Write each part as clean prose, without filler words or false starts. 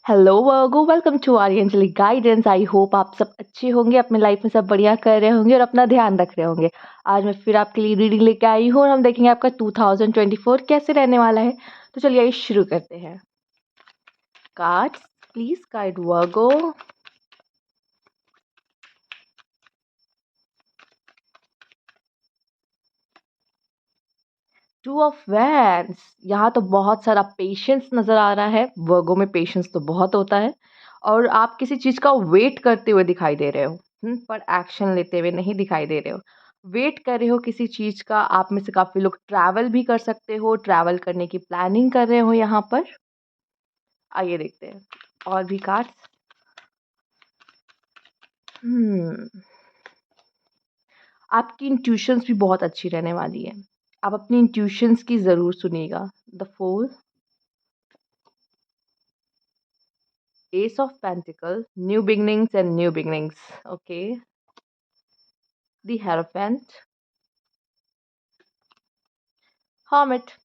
Hello वर्गो, welcome to Aryanjali guidance. I hope आप सब अच्छे होंगे, अपने लाइफ में सब बढ़िया कर रहे होंगे और अपना ध्यान रख रहे होंगे। आज मैं फिर आपके लिए रीडिंग लेके आई हूँ और हम देखेंगे आपका 2024 कैसे रहने वाला है। तो चलिए आइए शुरू करते हैं। Cards, please guide Virgo. Two of wands, यहाँ तो बहुत सारा पेशेंस नजर आ रहा है। वर्गो में पेशेंस तो बहुत होता है और आप किसी चीज का वेट करते हुए दिखाई दे रहे हो। पर एक्शन लेते हुए नहीं दिखाई दे रहे हो। वेट कर रहे हो किसी चीज का। आप में से काफी लोग ट्रैवल भी कर सकते हो, ट्रैवल करने की प्लानिंग कर रहे हो यहाँ पर। आइए देखते हैं और भी कार्ड्स। हम्म आपकी इंट्यूशंस भी बहुत अच्छी रहने वाली है। आप अपनी इंट्यूशंस की जरूर सुनिएगा। द फोल, Ace of Pentacle, new beginnings and new beginnings. Okay. The Hierophant, Hermit.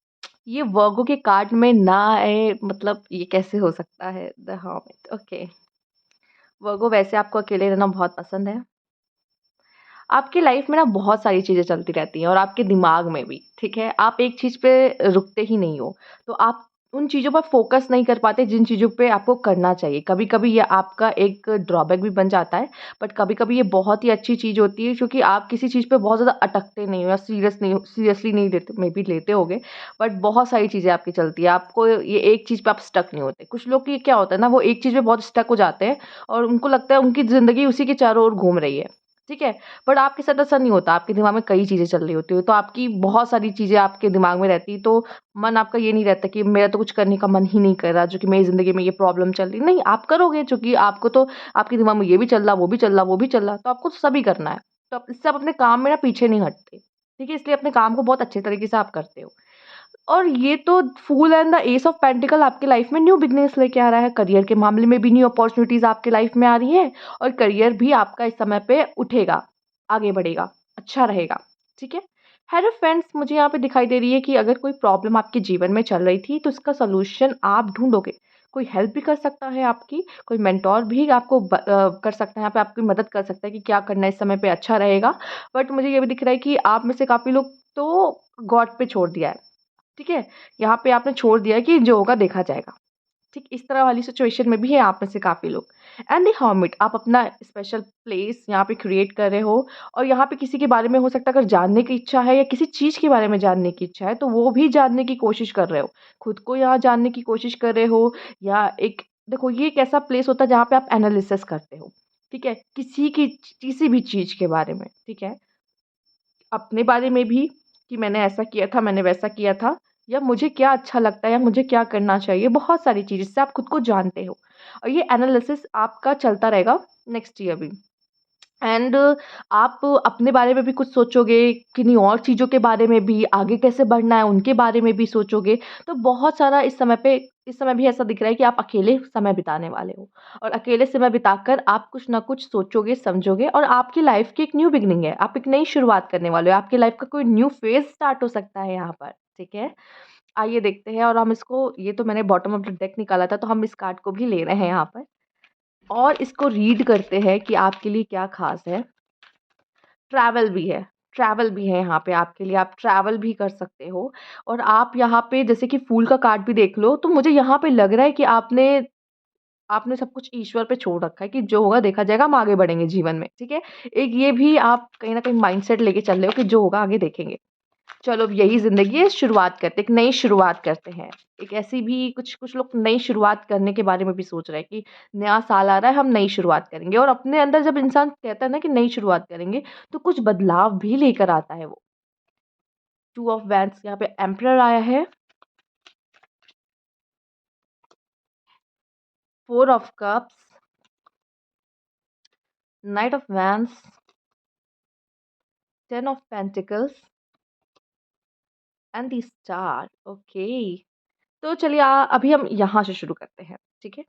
ये वर्गो के कार्ड में ना आए, मतलब ये कैसे हो सकता है। The hermit, okay. वर्गो, वैसे आपको अकेले रहना बहुत पसंद है। आपकी लाइफ में ना बहुत सारी चीजें चलती रहती हैं और आपके दिमाग में भी, ठीक है। आप एक चीज पे रुकते ही नहीं हो। तो आप उन चीजों पर फोकस नहीं कर पाते जिन चीजों पे आपको करना चाहिए। कभी कभी ये आपका एक ड्रॉबैक भी बन जाता है। बट कभी कभी ये बहुत ही अच्छी चीज होती है, क्योंकि आप किसी चीज पे बहुत ज्यादा अटकते नहीं हो या सीरियसली नहीं लेते। मे बी लेते होगे, बट बहुत सारी चीजें आपकी चलती है। आपको ये एक चीज पे आप स्टक नहीं होते। कुछ लोग की क्या होता है ना, वो एक चीज पे बहुत स्टक हो जाते हैं और उनको लगता है उनकी जिंदगी उसी के चारों ओर घूम रही है, ठीक है। बट आपके साथ ऐसा नहीं होता। आपके दिमाग में कई चीज़ें चल रही होती है, तो आपकी बहुत सारी चीज़ें आपके दिमाग में रहती, तो मन आपका ये नहीं रहता कि मेरा तो कुछ करने का मन ही नहीं कर रहा, जो कि मेरी ज़िंदगी में ये प्रॉब्लम चल रही। नहीं, आप करोगे, क्योंकि आपको तो आपके दिमाग में ये भी चल रहा, वो भी चल रहा, वो भी चल रहा, तो आपको सभी करना है। तो इससे आप अपने काम में ना पीछे नहीं हटते, ठीक है। इसलिए अपने काम को बहुत अच्छे तरीके से आप करते हो। और ये तो fool and the ace of pentacle आपकी लाइफ में न्यू बिगनेस लेके आ रहा है। करियर के मामले में भी न्यू अपॉर्चुनिटीज आपकी लाइफ में आ रही है और करियर भी आपका इस समय पे उठेगा, आगे बढ़ेगा, अच्छा रहेगा, ठीक है। हेलो फ्रेंड्स, मुझे यहाँ पे दिखाई दे रही है कि अगर कोई प्रॉब्लम आपके जीवन में चल रही थी तो इसका सोल्यूशन आप ढूंढोगे। कोई हेल्प भी कर सकता है आपकी, कोई मेंटोर भी आपको कर सकता है, यहाँ पे आपकी मदद कर सकता है कि क्या करना है इस समय पे अच्छा रहेगा। बट मुझे ये भी दिख रहा है कि आप में से काफ़ी लोग तो गॉड पे छोड़ दिया है, ठीक है। यहाँ पे आपने छोड़ दिया है कि जो होगा देखा जाएगा, ठीक। इस तरह वाली सिचुएशन में भी है आप में से काफ़ी लोग। एंड द हर्मिट, आप अपना स्पेशल प्लेस यहाँ पे क्रिएट कर रहे हो और यहाँ पे किसी के बारे में हो सकता है, अगर जानने की इच्छा है या किसी चीज़ के बारे में जानने की इच्छा है, तो वो भी जानने की कोशिश कर रहे हो। खुद को यहाँ जानने की कोशिश कर रहे हो, या एक, देखो ये एक ऐसा प्लेस होता है जहाँ पे आप एनालिसिस करते हो, ठीक है, किसी भी चीज़ के बारे में, ठीक है। अपने बारे में भी, कि मैंने ऐसा किया था, मैंने वैसा किया था, या मुझे क्या अच्छा लगता है या मुझे क्या करना चाहिए, बहुत सारी चीज़ जिससे आप खुद को जानते हो। और ये एनालिसिस आपका चलता रहेगा नेक्स्ट ईयर भी। एंड आप अपने बारे में भी कुछ सोचोगे, किन्हीं और चीज़ों के बारे में भी, आगे कैसे बढ़ना है उनके बारे में भी सोचोगे। तो बहुत सारा इस समय भी ऐसा दिख रहा है कि आप अकेले समय बिताने वाले हो और अकेले समय बिताकर आप कुछ ना कुछ सोचोगे, समझोगे और आपकी लाइफ की एक न्यू बिगिनिंग है। आप एक नई शुरुआत करने वाले हो, आपकी लाइफ का कोई न्यू फेज़ स्टार्ट हो सकता है यहाँ पर, ठीक है। आइए देखते हैं, और हम इसको, ये तो मैंने बॉटम ऑफ द डेक निकाला था, तो हम इस कार्ड को भी ले रहे हैं यहाँ पर और इसको रीड करते हैं कि आपके लिए क्या ख़ास है। ट्रैवल भी है, ट्रैवल भी है यहाँ पे आपके लिए, आप ट्रैवल भी कर सकते हो। और आप यहाँ पे जैसे कि फूल का कार्ड भी देख लो, तो मुझे यहाँ पे लग रहा है कि आपने आपने सब कुछ ईश्वर पे छोड़ रखा है कि जो होगा देखा जाएगा, हम आगे बढ़ेंगे जीवन में, ठीक है। एक ये भी आप कहीं न कहीं माइंडसेट लेके चल रहे हो कि जो होगा आगे देखेंगे। चलो, अब यही ज़िंदगी है, शुरुआत करते हैं, एक नई शुरुआत करते हैं। एक ऐसी भी कुछ कुछ लोग नई शुरुआत करने के बारे में भी सोच रहे हैं कि नया साल आ रहा है, हम नई शुरुआत करेंगे। और अपने अंदर जब इंसान कहता है ना कि नई शुरुआत करेंगे, तो कुछ बदलाव भी लेकर आता है वो। टू ऑफ वैंड्स, यहाँ पे एम्परर आया है, four of cups, night of wands, ten of pentacles and the star, okay. तो चलिए अभी हम यहाँ से शुरू करते हैं, ठीक है।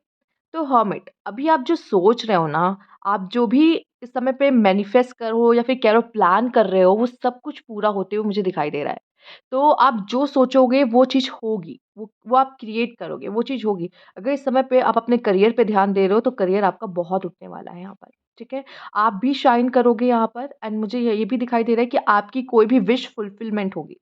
तो हर्मिट, अभी आप जो सोच रहे हो ना, आप जो भी इस समय पे मैनिफेस्ट करो या फिर कह लो प्लान कर रहे हो, वो सब कुछ पूरा होते हुए मुझे दिखाई दे रहा है। तो आप जो सोचोगे वो चीज़ होगी, वो आप क्रिएट करोगे, वो चीज़ होगी। अगर इस समय पे आप अपने करियर पे ध्यान दे रहे हो, तो करियर आपका बहुत उठने वाला है यहाँ पर, ठीक है? आप भी शाइन करोगे यहाँ पर एंड मुझे ये भी दिखाई दे रहा है कि आपकी कोई भी विश फुलफिलमेंट होगी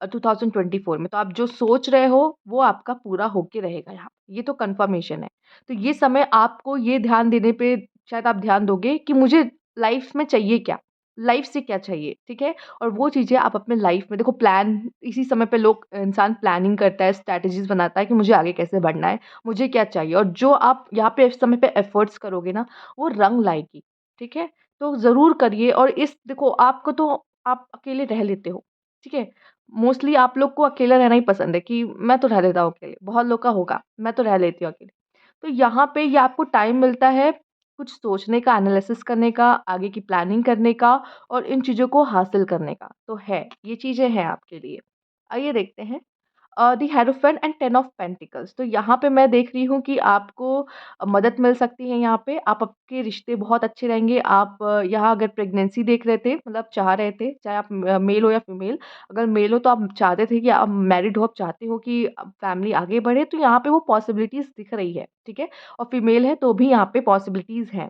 2024 में। तो आप जो सोच रहे हो, वो आपका पूरा होके रहेगा यहाँ, ये तो कन्फर्मेशन है। तो ये समय आपको ये ध्यान देने पे शायद आप ध्यान दोगे कि मुझे लाइफ़ में चाहिए क्या? लाइफ़ से क्या चाहिए, ठीक है? और वो चीज़ें आप अपने लाइफ़ में देखो प्लान इसी समय पे लोग इंसान प्लानिंग करता है, स्ट्रैटेजीज़ बनाता है कि मुझे आगे कैसे बढ़ना है, मुझे क्या चाहिए और जो आप यहाँ पे इस समय पे एफ़र्ट्स करोगे ना, वो रंग लाएगी, ठीक है? तो ज़रूर करिए और इस देखो आपको तो आप अकेले रह लेते हो, ठीक है? मोस्टली आप लोग को अकेला रहना ही पसंद है कि मैं तो रह लेता हूँ अकेले, बहुत लोग का होगा, मैं तो रह लेती हूँ अकेले। तो यहाँ पे ये आपको टाइम मिलता है कुछ सोचने का, एनालिसिस करने का, आगे की प्लानिंग करने का और इन चीज़ों को हासिल करने का, तो है, ये चीज़ें हैं आपके लिए। आइए देखते हैं the hierophant and 10 of pentacles तो यहाँ पे मैं देख रही हूँ कि आपको मदद मिल सकती है यहाँ पे। आप आपके रिश्ते बहुत अच्छे रहेंगे। आप यहाँ अगर प्रेग्नेंसी देख रहे थे मतलब चाह रहे थे, चाहे आप मेल हो या फीमेल, अगर मेल हो तो आप चाहते थे कि आप मैरिड हो, आप चाहते हो कि फैमिली आगे बढ़े, तो यहाँ पे वो पॉसिबिलिटीज़ दिख रही है, ठीक है? और फीमेल है तो भी यहाँ पे पॉसिबिलिटीज़ हैं,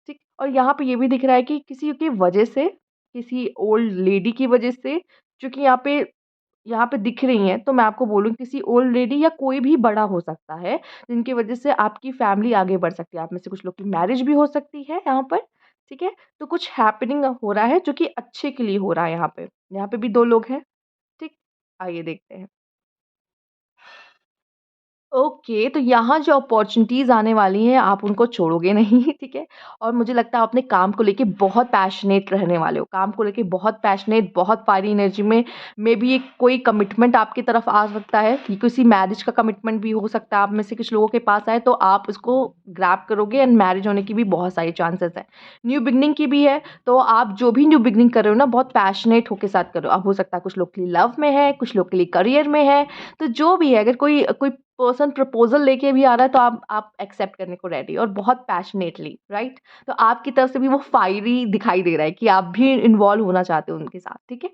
ठीक? और यहाँ पे ये भी दिख रहा है कि किसी की वजह से, किसी ओल्ड लेडी की वजह से, चूँकि यहाँ पे दिख रही हैं, तो मैं आपको बोलूँ किसी ओल्ड लेडी या कोई भी बड़ा हो सकता है, जिनकी वज़ह से आपकी फैमिली आगे बढ़ सकती है। आप में से कुछ लोग की मैरिज भी हो सकती है यहाँ पर, ठीक है? तो कुछ हैपनिंग हो रहा है जो कि अच्छे के लिए हो रहा है यहाँ पे। यहाँ पे भी 2 लोग हैं, ठीक? आइए देखते हैं। ओके, तो यहाँ जो अपॉर्च्युनिटीज़ आने वाली हैं, आप उनको छोड़ोगे नहीं, ठीक है? और मुझे लगता है आप अपने काम को लेके बहुत पैशनेट रहने वाले हो। काम को लेके बहुत पैशनेट, बहुत फायरी एनर्जी में मेबी एक कोई कमिटमेंट आपकी तरफ आ सकता है, कि किसी मैरिज का कमिटमेंट भी हो सकता है आप में से कुछ लोगों के पास आए, तो आप उसको ग्रैब करोगे एंड मैरिज होने की भी बहुत सारी चांसेस हैं। न्यू बिगिनिंग की भी है, तो आप जो भी न्यू बिगिनिंग कर रहे हो ना, बहुत पैशनेट होके साथ करो। अब हो सकता है कुछ लोग के लिए लव में है, कुछ लोग के लिए करियर में है, तो जो भी है, अगर कोई कोई पर्सन प्रपोज़ल लेके भी आ रहा है तो आप एक्सेप्ट करने को रेडी और बहुत पैशनेटली, राइट? तो आपकी तरफ से भी वो फायरी दिखाई दे रहा है कि आप भी इन्वॉल्व होना चाहते हो उनके साथ, ठीक है?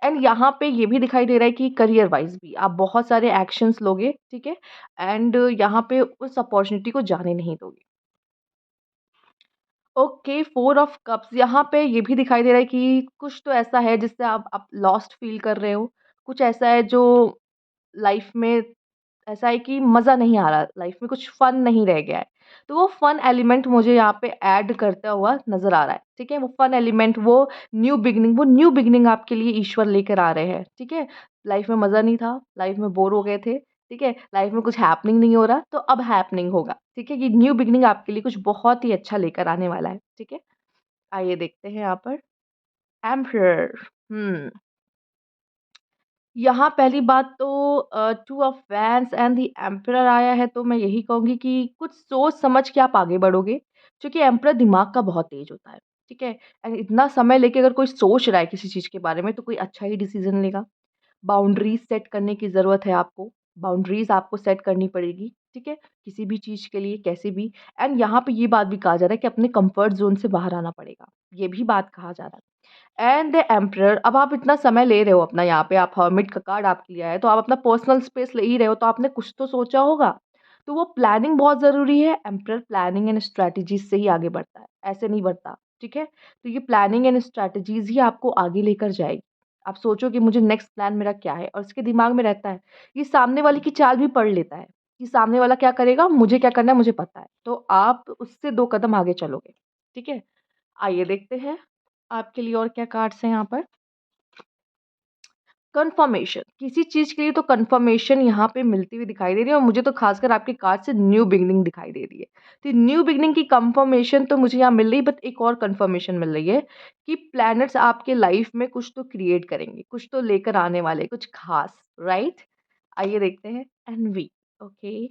एंड यहाँ पे ये भी दिखाई दे रहा है कि करियर वाइज़ भी आप बहुत सारे एक्शंस लोगे, ठीक है? एंड यहाँ पे उस अपॉर्च्युनिटी को जाने नहीं दोगे। ओके, 4 ऑफ कप्स यहाँ पे ये भी दिखाई दे रहा है कि कुछ तो ऐसा है जिससे आप लॉस्ट फ़ील कर रहे हो। कुछ ऐसा है जो लाइफ़ में ऐसा है कि मज़ा नहीं आ रहा, लाइफ़ में कुछ फ़न नहीं रह गया है। तो वो फ़न एलिमेंट मुझे यहाँ पे ऐड करता हुआ नज़र आ रहा है, ठीक है? वो फ़न एलिमेंट, वो न्यू बिगिनिंग आपके लिए ईश्वर लेकर आ रहे हैं, ठीक है? लाइफ़ में मज़ा नहीं था, लाइफ़ में बोर हो गए थे, ठीक है? लाइफ़ में कुछ हैपनिंग नहीं हो रहा, तो अब हैपनिंग होगा, ठीक है? ये न्यू बिगिनिंग आपके लिए कुछ बहुत ही अच्छा लेकर आने वाला है, ठीक है? आइए देखते हैं यहाँ पर एम्परर हुँ। यहाँ पहली बात तो 2 of vans and the emperor आया है, तो मैं यही कहूँगी कि कुछ सोच समझ के आप आगे बढ़ोगे, क्योंकि एम्परर दिमाग का बहुत तेज़ होता है, ठीक है? एंड इतना समय लेके अगर कोई सोच रहा है किसी चीज़ के बारे में, तो कोई अच्छा ही डिसीज़न लेगा। बाउंड्रीज़ सेट करने की ज़रूरत है आपको, बाउंड्रीज़ आपको सेट करनी पड़ेगी, ठीक है? किसी भी चीज़ के लिए, कैसे भी एंड यहाँ पे ये बात भी कहा जा रहा है कि अपने कम्फर्ट ज़ोन से बाहर आना पड़ेगा, ये भी बात कहा जा रहा है। एंड द एम्परर अब आप इतना समय ले रहे हो अपना यहाँ पे आप हर्मिट का कार्ड आपके लिए आया है, तो आप अपना पर्सनल स्पेस ले ही रहे हो, तो आपने कुछ तो सोचा होगा। तो वो प्लानिंग बहुत ज़रूरी है, एम्परर प्लानिंग एंड स्ट्रैटेजीज़ से ही आगे बढ़ता है, ऐसे नहीं बढ़ता, ठीक है? तो ये प्लानिंग एंड स्ट्रैटेजीज़ ही आपको आगे लेकर जाएगी। आप सोचो कि मुझे नेक्स्ट प्लान मेरा क्या है और उसके दिमाग में रहता है। ये सामने वाले की चाल भी पढ़ लेता है, कि सामने वाला क्या करेगा, मुझे क्या करना है, मुझे पता है। तो आप उससे 2 कदम आगे चलोगे, ठीक है? आइए देखते हैं आपके लिए और क्या कार्ड्स हैं यहाँ पर। कन्फर्मेशन, किसी चीज़ के लिए तो कन्फर्मेशन यहाँ पे मिलती हुई दिखाई दे रही है और मुझे तो ख़ासकर आपके कार्ड से न्यू बिगिनिंग दिखाई दे रही है। तो न्यू बिगिनिंग की कन्फर्मेशन तो मुझे यहाँ मिल रही है, बट एक और कन्फर्मेशन मिल रही है कि प्लैनेट्स आपके लाइफ़ में कुछ तो क्रिएट करेंगे, कुछ तो लेकर आने वाले, कुछ ख़ास, राइट? आइए देखते हैं एनवी, ओके।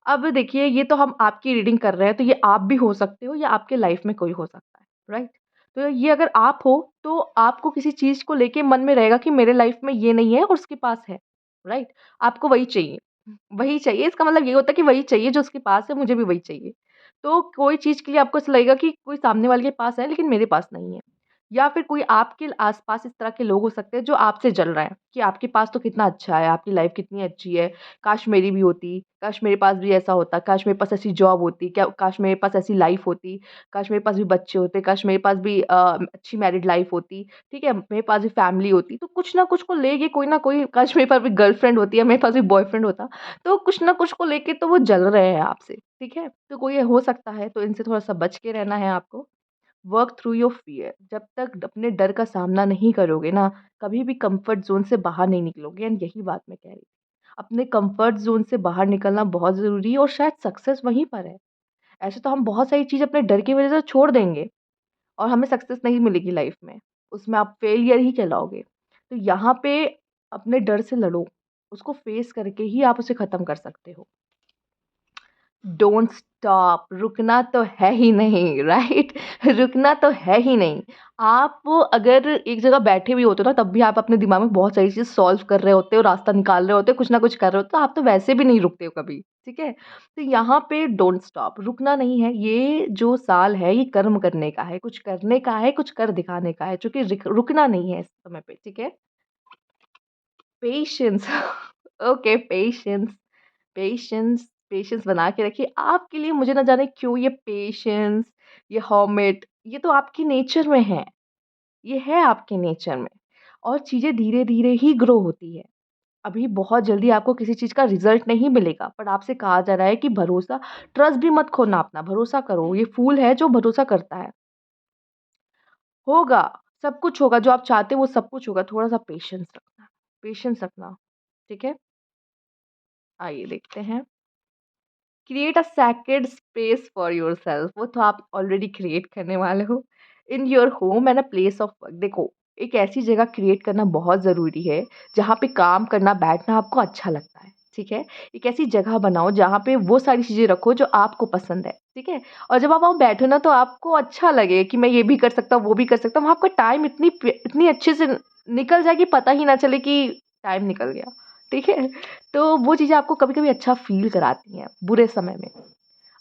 अब देखिए ये तो हम आपकी रीडिंग कर रहे हैं, तो ये आप भी हो सकते हो या आपके लाइफ में कोई हो सकता है, राइट? तो ये अगर आप हो, तो आपको किसी चीज़ को लेके मन में रहेगा कि मेरे लाइफ में ये नहीं है और उसके पास है, राइट? आपको वही चाहिए, वही चाहिए इसका मतलब ये होता है कि वही चाहिए जो उसके पास है, मुझे भी वही चाहिए। तो कोई चीज़ के लिए आपको ऐसा लगेगा कि कोई सामने वाले के पास है लेकिन मेरे पास नहीं है। या फिर कोई आपके आस-पास इस तरह के लोग हो सकते हैं जो आपसे जल रहे हैं, कि आपके पास तो कितना अच्छा है, आपकी लाइफ़ कितनी अच्छी है, काश मेरी भी होती, काश मेरे पास भी ऐसा होता, काश मेरे पास ऐसी जॉब होती, क्या काश मेरे पास ऐसी लाइफ़ होती, काश मेरे पास भी बच्चे होते, काश मेरे पास भी अच्छी मैरिड लाइफ़ होती, ठीक है? मेरे पास भी फैमिली होती, तो कुछ ना कुछ को लेके कोई ना कोई काश मेरे पास भी गर्लफ्रेंड होती या मेरे पास भी बॉयफ्रेंड होता, तो कुछ ना कुछ को लेके तो वो जल रहे हैं आपसे, ठीक है? तो कोई हो सकता है, तो इनसे थोड़ा-सा बच के रहना है आपको। वर्क थ्रू योर फियर जब तक अपने डर का सामना नहीं करोगे ना, कभी भी कंफर्ट ज़ोन से बाहर नहीं निकलोगे एंड यही बात मैं कह रही थी। अपने कंफर्ट ज़ोन से बाहर निकलना बहुत ज़रूरी है और शायद सक्सेस वहीं पर है। ऐसे तो हम बहुत सारी चीज़ अपने डर की वज़ह से छोड़ देंगे और हमें सक्सेस नहीं मिलेगी लाइफ़ में। उसमें आप फेलियर ही कहलाओगे। तो यहाँ पे अपने डर से लड़ो, उसको फेस करके ही आप उसे ख़त्म कर सकते हो। डोंट स्टॉप रुकना तो है ही नहीं राइट रुकना तो है ही नहीं। आप अगर एक जगह बैठे भी होते हो ना तब भी आप अपने दिमाग में बहुत सारी चीज़ सॉल्व कर रहे होते हो, रास्ता निकाल रहे होते हो, कुछ ना कुछ कर रहे होते हो, आप तो वैसे भी नहीं रुकते हो कभी, ठीक है? तो यहाँ पे डोंट स्टॉप रुकना नहीं है, ये जो साल है ये कर्म करने का है, कुछ करने का है, कुछ कर दिखाने का है, क्योंकि रुकना नहीं है इस समय पे, ठीक है? Patience okay patience patience patience बना के रखिए। आपके लिए मुझे ना जाने क्यों ये पेशेंस, ये हर्मिट ये तो आपकी नेचर में है। ये है आपके नेचर में और चीज़ें धीरे-धीरे ही ग्रो होती है। अभी बहुत जल्दी आपको किसी चीज़ का रिज़ल्ट नहीं मिलेगा, बट आपसे कहा जा रहा है कि भरोसा ट्रस्ट भी मत खोना अपना, भरोसा करो। ये फूल है जो भरोसा करता है। होगा, सब कुछ होगा, जो आप चाहते हो वो सब कुछ होगा, थोड़ा-सा पेशेंस रखना, ठीक है? आइए देखते हैं। Create a sacred space for yourself वो तो आप ऑलरेडी क्रिएट करने वाले हो in your home and a place of work. देखो, एक ऐसी जगह क्रिएट करना बहुत ज़रूरी है जहाँ पे काम करना बैठना आपको अच्छा लगता है, ठीक है? एक ऐसी जगह बनाओ जहाँ पे वो सारी चीज़ें रखो जो आपको पसंद है, ठीक है? और जब आप वहाँ बैठो ना तो आपको अच्छा लगे कि मैं ये भी कर सकता हूँ, वो भी कर सकता हूँ। वहाँ आपका टाइम इतनी अच्छे से निकल जाए कि पता ही ना चले कि टाइम निकल गया, ठीक है? तो वो चीज़ें आपको कभी-कभी अच्छा फ़ील कराती हैं बुरे समय में।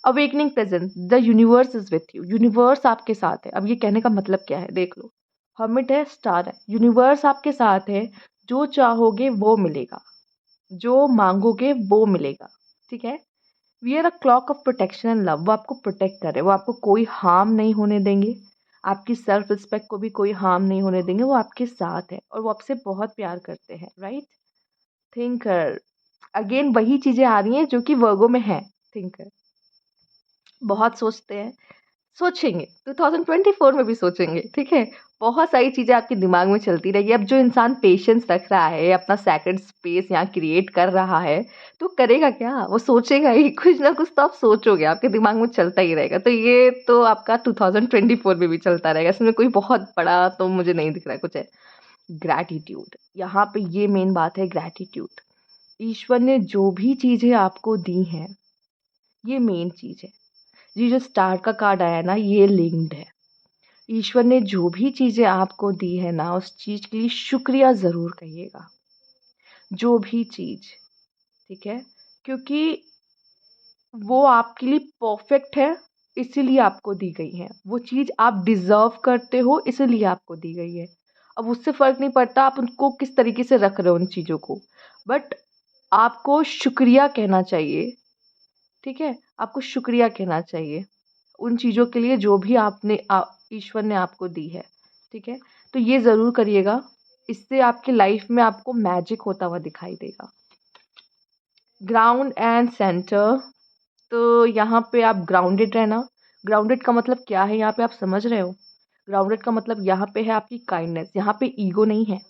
Awakening presence the universe is with you universe आपके साथ है। अब ये कहने का मतलब क्या है देख लो। हर्मिट है, स्टार है, यूनिवर्स आपके साथ है, जो चाहोगे वो मिलेगा, जो माँगोगे वो मिलेगा, ठीक है? We are a cloak of protection and love वो आपको प्रोटेक्ट कर रहे हैं, वो आपको कोई हार्म नहीं होने देंगे, आपकी सेल्फ रिस्पेक्ट को भी कोई हार्म नहीं होने देंगे, वो आपके साथ है और वो आपसे बहुत प्यार करते हैं, राइट? थिंकर अगेन वही चीज़ें आ रही हैं जो कि वर्गो में है, थिंकर बहुत सोचते हैं, सोचेंगे 2024 में भी सोचेंगे, ठीक है? बहुत सारी चीज़ें आपके दिमाग में चलती रहेगी। अब जो इंसान पेशेंस रख रहा है, अपना सेक्रेड स्पेस यहाँ क्रिएट कर रहा है, तो करेगा क्या? वो सोचेगा ही, कुछ ना कुछ तो आप सोचोगे, आपके दिमाग में चलता ही रहेगा। तो ये तो आपका 2024 में भी चलता रहेगा, इसमें कोई बहुत बड़ा तो मुझे नहीं दिख रहा है कुछ है। ग्रैटिट्यूड, यहाँ पे ये मेन बात है ग्रैटिट्यूड। ईश्वर ने जो भी चीज़ें आपको दी हैं, ये मेन चीज़ है। ये जो स्टार का कार्ड आया है ना, ये लिंक्ड है। ईश्वर ने जो भी चीज़ें आपको दी है ना, उस चीज़ के लिए शुक्रिया ज़रूर कहिएगा। जो भी चीज़, ठीक है? क्योंकि वो आपके लिए परफ़ेक्ट है, इसीलिए आपको दी गई है। वो चीज़ आप डिज़र्व करते हो, इसीलिए आपको दी गई है। अब उससे फ़र्क नहीं पड़ता आप उनको किस तरीके से रख रहे हो उन चीज़ों को। बट आपको शुक्रिया कहना चाहिए, ठीक है? आपको शुक्रिया कहना चाहिए। उन चीज़ों के लिए जो भी ईश्वर ने आपको दी है, ठीक है? तो ये ज़रूर करिएगा, इससे आपकी लाइफ़ में आपको मैजिक होता हुआ दिखाई देगा। ग्राउंड एंड सेंटर तो यहाँ पे आप ग्राउंडेड रहना, ग्राउंडेड का मतलब क्या है यहाँ पे आप समझ रहे हो? ग्राउंडेड का मतलब यहाँ पे है आपकी काइंडनेस, यहाँ पे ईगो नहीं है,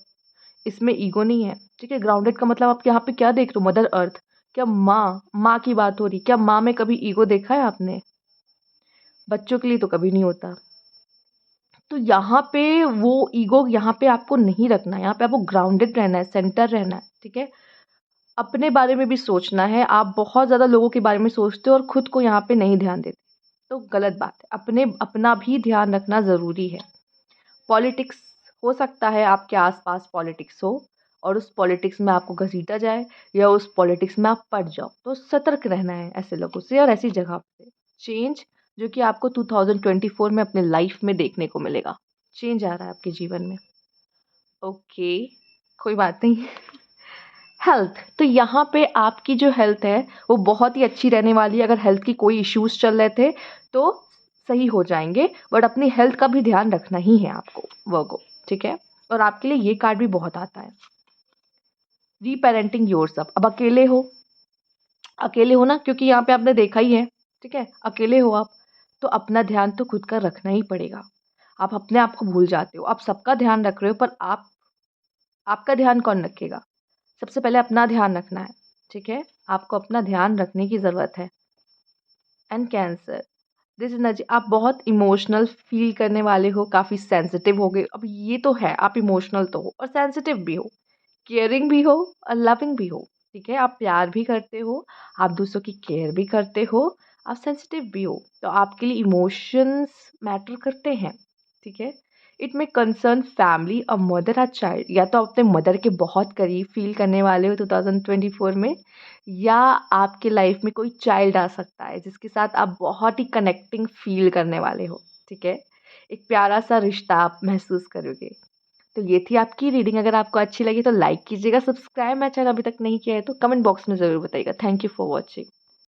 इसमें ईगो नहीं है, ठीक है? ग्राउंडेड का मतलब आप यहाँ पे क्या देख रहे हो? मदर अर्थ, क्या माँ की बात हो रही, क्या माँ में कभी ईगो देखा है आपने? बच्चों के लिए तो कभी नहीं होता। तो यहाँ पे वो ईगो यहाँ पे आपको नहीं रखना है, यहाँ पे आपको ग्राउंडेड रहना है, सेंटर रहना है, ठीक है? अपने बारे में भी सोचना है, आप बहुत ज़्यादा लोगों के बारे में सोचते हो और खुद को यहाँ पे नहीं ध्यान देते, तो गलत बात है। अपना भी ध्यान रखना ज़रूरी है। पॉलिटिक्स हो सकता है आपके आस-पास पॉलिटिक्स हो और उस पॉलिटिक्स में आपको घसीटा जाए या उस पॉलिटिक्स में आप पड़ जाओ, तो सतर्क रहना है ऐसे लोगों से और ऐसी जगह पे। चेंज जो कि आपको 2024 में अपने लाइफ़ में देखने को मिलेगा। चेंज आ रहा है आपके जीवन में। ओके, कोई बात नहीं। हेल्थ, तो यहाँ पे आपकी जो हेल्थ है वो बहुत ही अच्छी रहने वाली है। अगर हेल्थ की कोई इश्यूज़ चल रहे थे तो सही हो जाएँगे, बट अपनी हेल्थ का भी ध्यान रखना ही है आपको वर्गो, ठीक है? और आपके लिए ये कार्ड भी बहुत आता है। रीपेरेंटिंग योरसेल्फ, अब अकेले हो ना, क्योंकि यहाँ पे आपने देखा ही है, ठीक है? अकेले हो आप, तो अपना ध्यान तो खुद का रखना ही पड़ेगा। आप अपने आप को भूल जाते हो, आप सबका ध्यान रख रहे हो, पर आपका ध्यान कौन रखेगा? सबसे पहले अपना ध्यान रखना है, ठीक है? आपको अपना ध्यान रखने की ज़रूरत है। एंड कैंसर, दिस एनर्जी, आप बहुत इमोशनल फ़ील करने वाले हो, काफ़ी सेंसिटिव हो गए। अब ये तो है, आप इमोशनल तो हो और सेंसिटिव भी हो, केयरिंग भी हो और लविंग भी हो, ठीक है? आप प्यार भी करते हो, आप दूसरों की केयर भी करते हो, आप सेंसिटिव भी हो। तो आपके लिए इमोशंस मैटर करते हैं, ठीक है? It may concern family, a mother, a child, या तो आप अपने मदर के बहुत करीब फ़ील करने वाले हो 2024 में, या आपके लाइफ में कोई चाइल्ड आ सकता है जिसके साथ आप बहुत ही कनेक्टिंग फ़ील करने वाले हो, ठीक है? एक प्यारा-सा रिश्ता आप महसूस करोगे। तो ये थी आपकी रीडिंग। अगर आपको अच्छी लगी तो लाइक कीजिएगा, सब्सक्राइब मेरा चैनल अभी तक नहीं किया है तो कमेंट बॉक्स में ज़रूर बताइएगा। Thank you for watching.